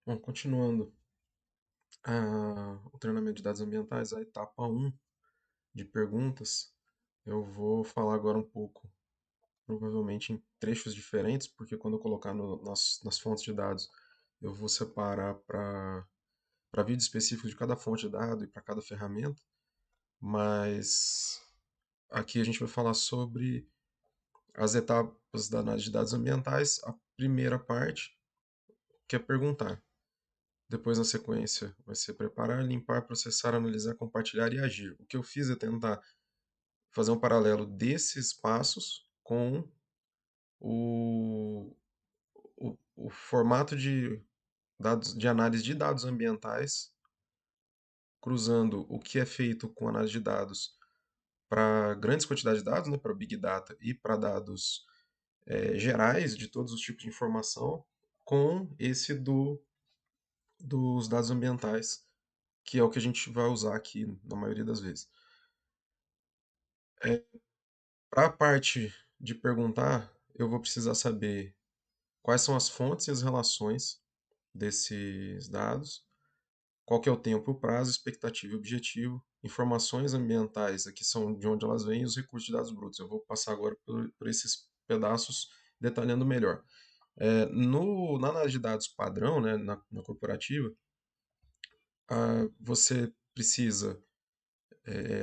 Bom, continuando o treinamento de dados ambientais, a etapa um de perguntas, eu vou falar agora um pouco, provavelmente em trechos diferentes, porque quando eu colocar nas fontes de dados, eu vou separar para vídeo específico de cada fonte de dado e para cada ferramenta, mas aqui a gente vai falar sobre as etapas da análise de dados ambientais, a primeira parte, que é perguntar. Depois, na sequência, vai ser preparar, limpar, processar, analisar, compartilhar e agir. O que eu fiz é tentar fazer um paralelo desses passos com o, o formato de dados de análise de dados ambientais, cruzando o que é feito com análise de dados para grandes quantidades de dados, né, para Big Data e para dados gerais de todos os tipos de informação, com esse dos dados ambientais, que é o que a gente vai usar aqui na maioria das vezes. Para a parte de perguntar, eu vou precisar saber quais são as fontes e as relações desses dados, qual que é o tempo, o prazo, expectativa e objetivo, informações ambientais, aqui são de onde elas vêm, e os recursos de dados brutos. Eu vou passar agora por esses pedaços detalhando melhor. Na análise de dados padrão, né, na corporativa, você precisa,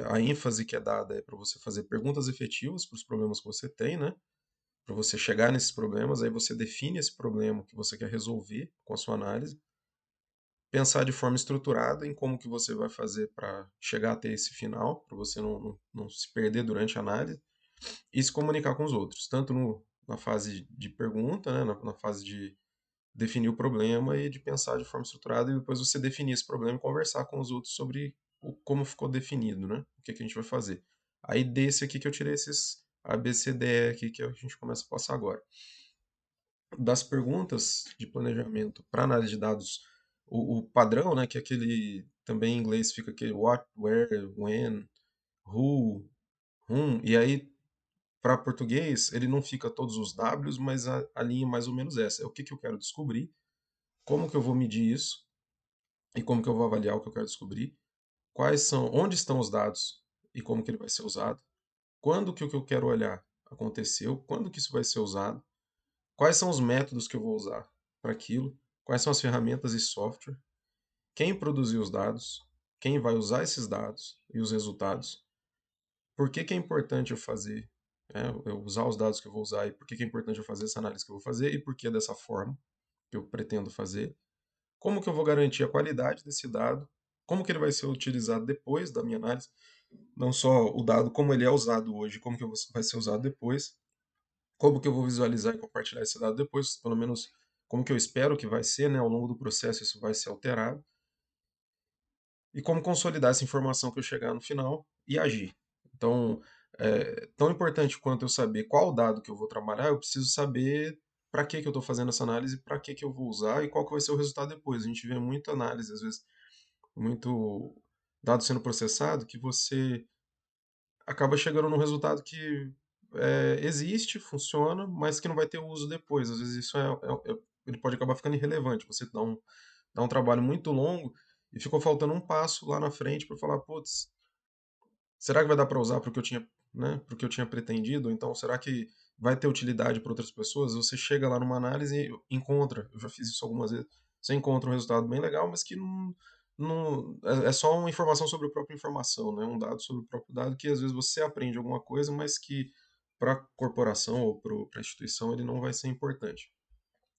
a ênfase que é dada é para você fazer perguntas efetivas para os problemas que você tem, né? Para você chegar nesses problemas, aí você define esse problema que você quer resolver com a sua análise, pensar de forma estruturada em como que você vai fazer para chegar até esse final, para você não se perder durante a análise, e se comunicar com os outros, tanto na fase de pergunta, né, na fase de definir o problema e de pensar de forma estruturada, e depois você definir esse problema e conversar com os outros sobre como ficou definido, né, o que, que a gente vai fazer. Aí desse aqui que eu tirei esses A, B, C, D, E aqui que a gente começa a passar agora. Das perguntas de planejamento para análise de dados, o padrão, né, que é aquele, também em inglês fica aquele what, where, when, who, whom, e aí para português ele não fica todos os Ws, mas a linha é mais ou menos essa. É o que, que eu quero descobrir, como que eu vou medir isso e como que eu vou avaliar o que eu quero descobrir, quais são, onde estão os dados e como que ele vai ser usado, quando que o que eu quero olhar aconteceu, quando que isso vai ser usado, quais são os métodos que eu vou usar para aquilo, quais são as ferramentas e software, quem produziu os dados, quem vai usar esses dados e os resultados, por que, que é importante eu fazer, eu usar os dados que eu vou usar e por que, que é importante eu fazer essa análise que eu vou fazer e por que dessa forma que eu pretendo fazer, como que eu vou garantir a qualidade desse dado, como que ele vai ser utilizado depois da minha análise, não só o dado como ele é usado hoje, como que vai ser usado depois, como que eu vou visualizar e compartilhar esse dado depois, pelo menos como que eu espero que vai ser, né, ao longo do processo isso vai ser alterado, e como consolidar essa informação que eu chegar no final e agir. Então, tão importante quanto eu saber qual dado que eu vou trabalhar, eu preciso saber para que eu estou fazendo essa análise, para que eu vou usar e qual que vai ser o resultado depois. A gente vê muita análise, às vezes, muito dado sendo processado, que você acaba chegando num resultado que existe, funciona, mas que não vai ter uso depois. Às vezes isso ele pode acabar ficando irrelevante. Você dá um trabalho muito longo e ficou faltando um passo lá na frente para falar, putz, será que vai dar para usar para o que eu tinha, né, para o que eu tinha pretendido? Então, será que vai ter utilidade para outras pessoas? Você chega lá numa análise e encontra, eu já fiz isso algumas vezes, você encontra um resultado bem legal, mas que é só uma informação sobre a própria informação, né? Um dado sobre o próprio dado que às vezes você aprende alguma coisa, mas que para a corporação ou para a instituição ele não vai ser importante.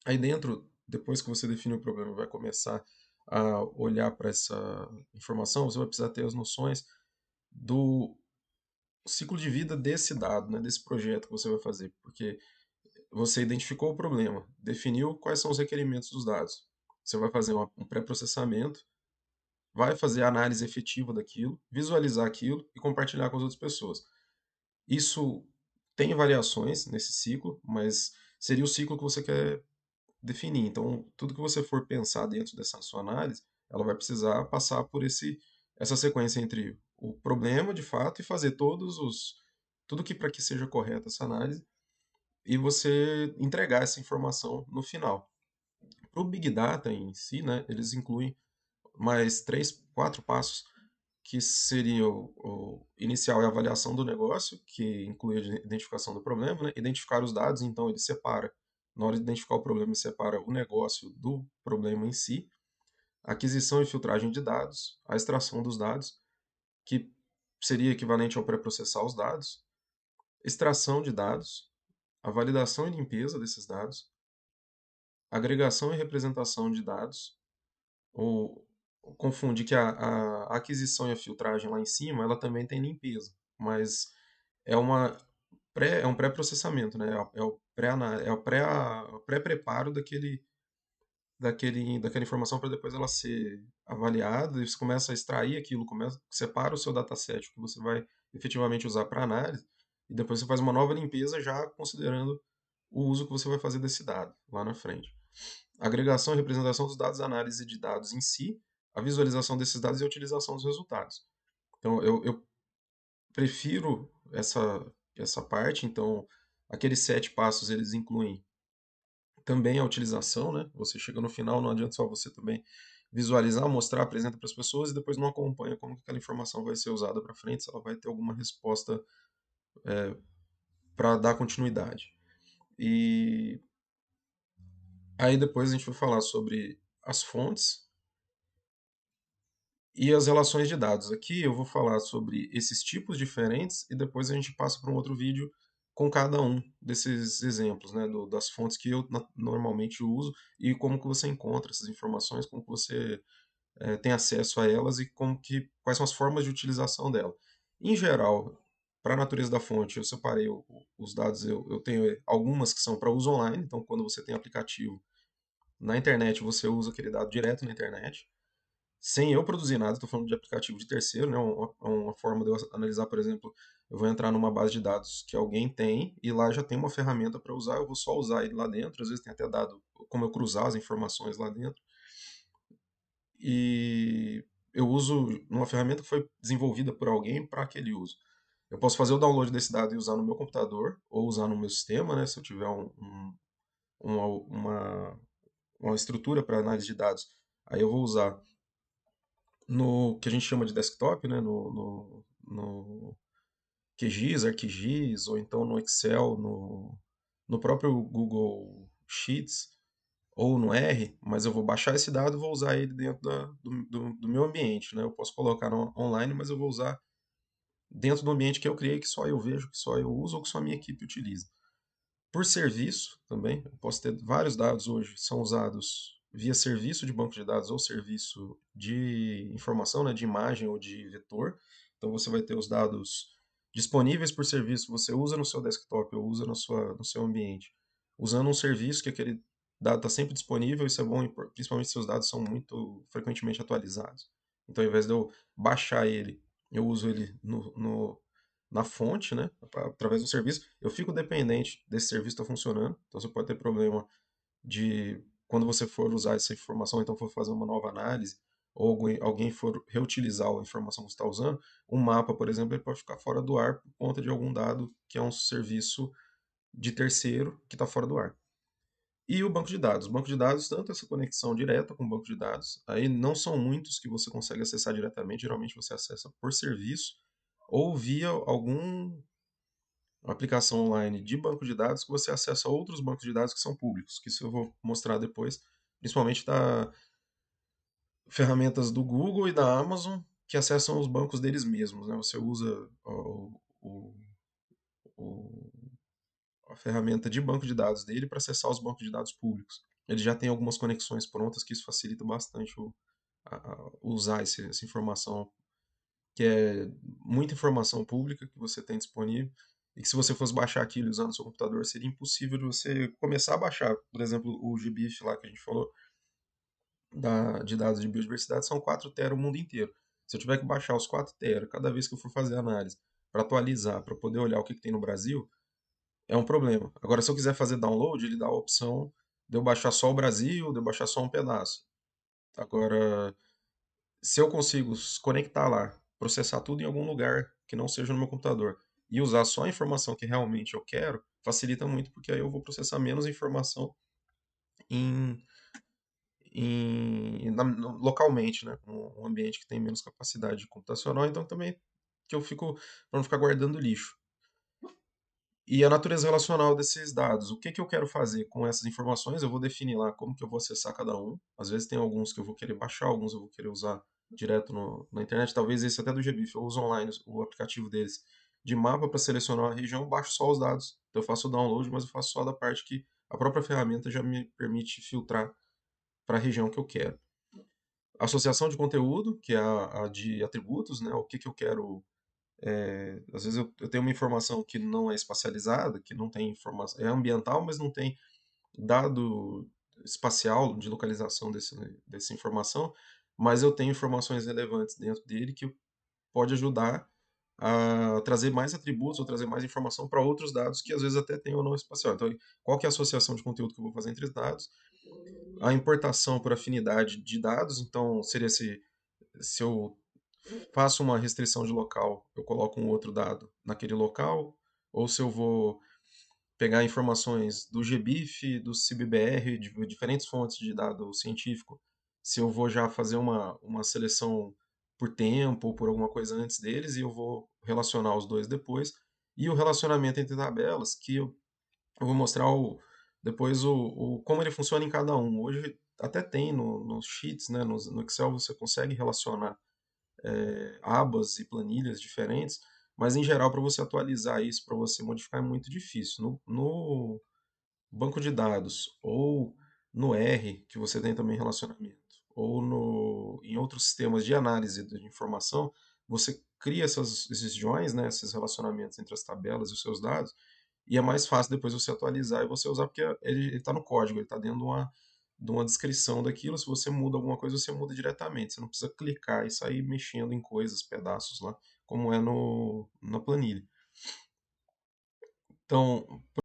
Aí dentro, depois que você define o problema, vai começar a olhar para essa informação, você vai precisar ter as noções do ciclo de vida desse dado, né, desse projeto que você vai fazer, porque você identificou o problema, definiu quais são os requerimentos dos dados. Você vai fazer um pré-processamento, vai fazer a análise efetiva daquilo, visualizar aquilo e compartilhar com as outras pessoas. Isso tem variações nesse ciclo, mas seria o ciclo que você quer definir. Então, tudo que você for pensar dentro dessa sua análise, ela vai precisar passar por essa sequência entre o problema, de fato, e fazer tudo que para que seja correta essa análise e você entregar essa informação no final. Para o Big Data em si, né, eles incluem mais três, quatro passos, que seria o inicial é a avaliação do negócio, que inclui a identificação do problema, né? Identificar os dados, então ele separa, na hora de identificar o problema, ele separa o negócio do problema em si, aquisição e filtragem de dados, a extração dos dados, que seria equivalente ao pré-processar os dados, extração de dados, a validação e limpeza desses dados, agregação e representação de dados, ou confunde que a aquisição e a filtragem lá em cima, ela também tem limpeza, mas é uma é um pré-processamento, né? É o pré-preparo daquela informação para depois ela ser avaliada, e você começa a extrair aquilo, separa o seu dataset, o que você vai efetivamente usar para análise, e depois você faz uma nova limpeza já considerando o uso que você vai fazer desse dado lá na frente. Agregação e representação dos dados, análise de dados em si, a visualização desses dados e a utilização dos resultados. Então, eu prefiro essa parte. Então, aqueles 7 passos, eles incluem também a utilização, né? Você chega no final, não adianta só você também visualizar, mostrar, apresenta para as pessoas e depois não acompanha como que aquela informação vai ser usada para frente, se ela vai ter alguma resposta para dar continuidade. E aí depois a gente vai falar sobre as fontes e as relações de dados. Aqui eu vou falar sobre esses tipos diferentes e depois a gente passa para um outro vídeo com cada um desses exemplos, né, das fontes que eu normalmente uso e como que você encontra essas informações, como que você tem acesso a elas e quais são as formas de utilização dela. Em geral, para a natureza da fonte, eu separei os dados, eu tenho algumas que são para uso online, então quando você tem aplicativo na internet, você usa aquele dado direto na internet sem eu produzir nada. Estou falando de aplicativo de terceiro, né? Uma forma de eu analisar, por exemplo, eu vou entrar numa base de dados que alguém tem e lá já tem uma ferramenta para usar, eu vou só usar ele lá dentro, às vezes tem até dado como eu cruzar as informações lá dentro. E eu uso uma ferramenta que foi desenvolvida por alguém para aquele uso. Eu posso fazer o download desse dado e usar no meu computador ou usar no meu sistema, né? Se eu tiver uma, uma, uma estrutura para análise de dados, aí eu vou usar no que a gente chama de desktop, né? No QGIS, ArcGIS, ou então no Excel, no próprio Google Sheets ou no R, mas eu vou baixar esse dado e vou usar ele dentro do meu ambiente, né? Eu posso colocar online, mas eu vou usar dentro do ambiente que eu criei, que só eu vejo, que só eu uso ou que só a minha equipe utiliza. Por serviço também, eu posso ter vários dados hoje, são usados via serviço de banco de dados ou serviço de informação, né, de imagem ou de vetor. Então você vai ter os dados disponíveis por serviço, você usa no seu desktop ou usa no seu ambiente, usando um serviço que aquele dado está sempre disponível. Isso é bom, principalmente se os dados são muito frequentemente atualizados. Então, ao invés de eu baixar ele, eu uso ele na fonte, né, através do serviço. Eu fico dependente desse serviço estar funcionando, então você pode ter problema de quando você for usar essa informação, então for fazer uma nova análise, ou alguém for reutilizar a informação que você está usando, um mapa, por exemplo, ele pode ficar fora do ar por conta de algum dado que é um serviço de terceiro que está fora do ar. E o banco de dados. O banco de dados, tanto essa conexão direta com o banco de dados, aí não são muitos que você consegue acessar diretamente, geralmente você acessa por serviço, ou via algum aplicação online de banco de dados que você acessa outros bancos de dados que são públicos, que isso eu vou mostrar depois, principalmente da ferramentas do Google e da Amazon que acessam os bancos deles mesmos, né? Você usa o- a ferramenta de banco de dados dele para acessar os bancos de dados públicos. Ele já tem algumas conexões prontas que isso facilita bastante usar essa informação, que é muita informação pública que você tem disponível, e que se você fosse baixar aquilo usando o seu computador, seria impossível de você começar a baixar. Por exemplo, o GBIF lá que a gente falou, de dados de biodiversidade, são 4 TB o mundo inteiro. Se eu tiver que baixar os 4 TB cada vez que eu for fazer análise, para atualizar, para poder olhar o que tem no Brasil, é um problema. Agora, se eu quiser fazer download, ele dá a opção de eu baixar só o Brasil, de eu baixar só um pedaço. Agora, se eu consigo conectar lá, processar tudo em algum lugar que não seja no meu computador e usar só a informação que realmente eu quero, facilita muito, porque aí eu vou processar menos informação em localmente, né? Um ambiente que tem menos capacidade computacional, então também que eu fico para não ficar guardando lixo. E a natureza relacional desses dados. O que que eu quero fazer com essas informações? Eu vou definir lá como que eu vou acessar cada um. Às vezes tem alguns que eu vou querer baixar, alguns eu vou querer usar direto na internet. Talvez esse até do GBIF, eu uso online o aplicativo deles de mapa para selecionar a região, baixo só os dados. Então eu faço o download, mas eu faço só da parte que a própria ferramenta já me permite filtrar para a região que eu quero. Associação de conteúdo, que é a de atributos, né? O que que eu quero. Às vezes eu tenho uma informação que não é espacializada, que não tem informação, é ambiental, mas não tem dado espacial de localização dessa informação, mas eu tenho informações relevantes dentro dele que pode ajudar a trazer mais atributos ou trazer mais informação para outros dados que às vezes até tem ou não espacial. Então, qual que é a associação de conteúdo que eu vou fazer entre os dados? A importação por afinidade de dados, então seria se eu faço uma restrição de local, eu coloco um outro dado naquele local, ou se eu vou pegar informações do GBIF, do CIBBR, de diferentes fontes de dado científico, se eu vou já fazer uma seleção por tempo ou por alguma coisa antes deles, e eu vou relacionar os dois depois, e o relacionamento entre tabelas, que eu vou mostrar depois como ele funciona em cada um. Hoje até tem nos sheets, né, no Excel você consegue relacionar abas e planilhas diferentes, mas em geral, para você atualizar isso, para você modificar, é muito difícil. No banco de dados ou no R, que você tem também relacionamento, ou em outros sistemas de análise de informação, você cria esses joins, né, esses relacionamentos entre as tabelas e os seus dados, e é mais fácil depois você atualizar e você usar, porque ele está no código, ele está dentro de uma descrição daquilo. Se você muda alguma coisa, você muda diretamente. Você não precisa clicar e sair mexendo em coisas, pedaços lá, como é na planilha. Então,